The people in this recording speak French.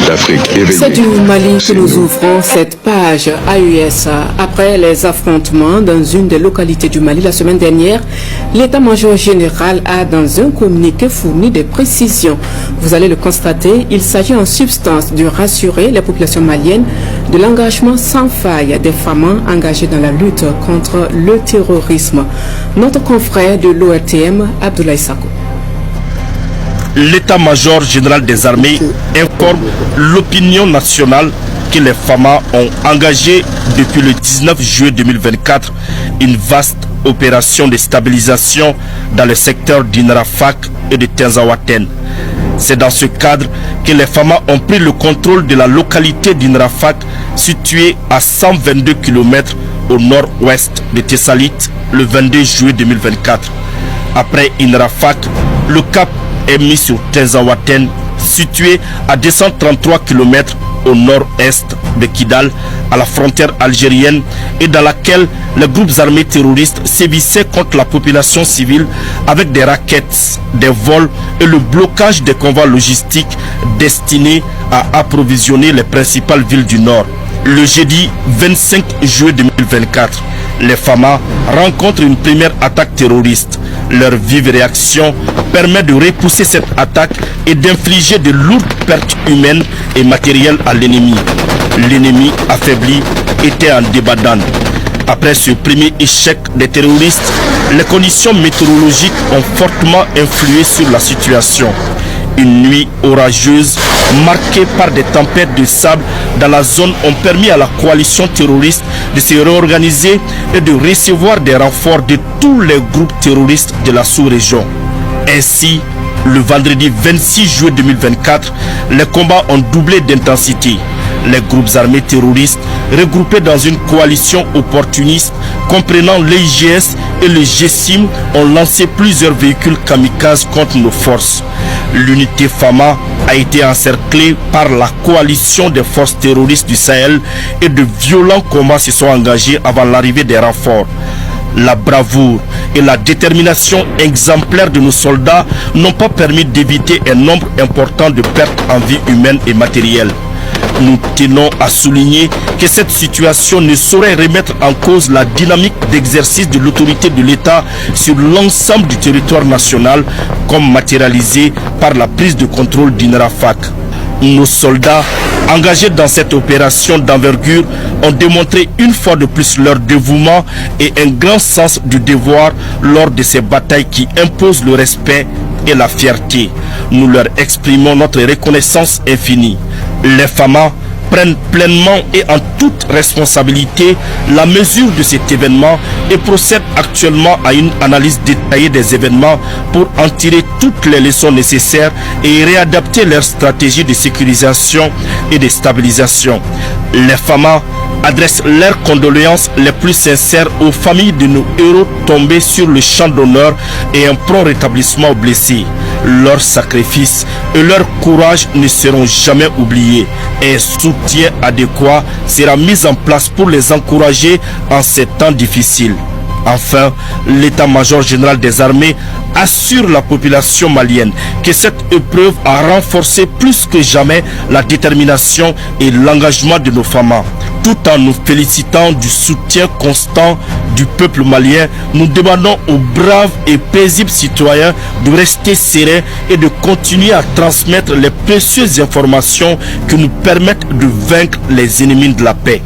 d'Afrique C'est du éveillée. Mali que nous ouvrons cette page AUS. Après les affrontements dans une des localités du Mali la semaine dernière, l'état-major général a dans un communiqué fourni des précisions. Vous allez le constater, il s'agit en substance de rassurer les populations maliennes de l'engagement sans faille des femmes engagées dans la lutte contre le terrorisme. Notre confrère de l'ORTM, Abdoulaye Sako. L'état-major général des armées informe l'opinion nationale que les FAMA ont engagé depuis le 19 juillet 2024 une vaste opération de stabilisation dans le secteur d'Inrafak et de Tinzaouaten. C'est dans ce cadre que les FAMA ont pris le contrôle de la localité d'Inrafak située à 122 km au nord-ouest de Tessalit le 22 juillet 2024. Après Inrafak, le cap est mis sur Tinzaouaten, situé à 233 km au nord-est de Kidal, à la frontière algérienne, et dans laquelle les groupes armés terroristes sévissaient contre la population civile avec des raquettes, des vols et le blocage des convois logistiques destinés à approvisionner les principales villes du nord. Le jeudi 25 juillet 2024, les FAMA rencontrent une première attaque terroriste. Leur vive réaction permet de repousser cette attaque et d'infliger de lourdes pertes humaines et matérielles à l'ennemi. L'ennemi affaibli était en débandade. Après ce premier échec des terroristes, les conditions météorologiques ont fortement influé sur la situation. Une nuit orageuse marquée par des tempêtes de sable dans la zone ont permis à la coalition terroriste de se réorganiser et de recevoir des renforts de tous les groupes terroristes de la sous-région. Ainsi, le vendredi 26 juillet 2024, les combats ont doublé d'intensité. Les groupes armés terroristes regroupés dans une coalition opportuniste comprenant l'IGS et le GSIM ont lancé plusieurs véhicules kamikazes contre nos forces. L'unité FAMA a été encerclée par la coalition des forces terroristes du Sahel et de violents combats se sont engagés avant l'arrivée des renforts. La bravoure et la détermination exemplaire de nos soldats n'ont pas permis d'éviter un nombre important de pertes en vie humaine et matérielle. Nous tenons à souligner que cette situation ne saurait remettre en cause la dynamique d'exercice de l'autorité de l'État sur l'ensemble du territoire national, comme matérialisé par la prise de contrôle d'Inrafak. Nos soldats engagés dans cette opération d'envergure ont démontré une fois de plus leur dévouement et un grand sens du devoir lors de ces batailles qui imposent le respect et la fierté. Nous leur exprimons notre reconnaissance infinie. Les FAMA prennent pleinement et en toute responsabilité la mesure de cet événement et procèdent actuellement à une analyse détaillée des événements pour en tirer toutes les leçons nécessaires et réadapter leur stratégie de sécurisation et de stabilisation. Les FAMA adressent leurs condoléances les plus sincères aux familles de nos héros tombés sur le champ d'honneur et un prompt rétablissement aux blessés. Leur sacrifice et leur courage ne seront jamais oubliés et un soutien adéquat sera mis en place pour les encourager en ces temps difficiles. Enfin, l'état-major général des armées assure la population malienne que cette épreuve a renforcé plus que jamais la détermination et l'engagement de nos FAMA. Tout en nous félicitant du soutien constant du peuple malien, nous demandons aux braves et paisibles citoyens de rester sereins et de continuer à transmettre les précieuses informations qui nous permettent de vaincre les ennemis de la paix.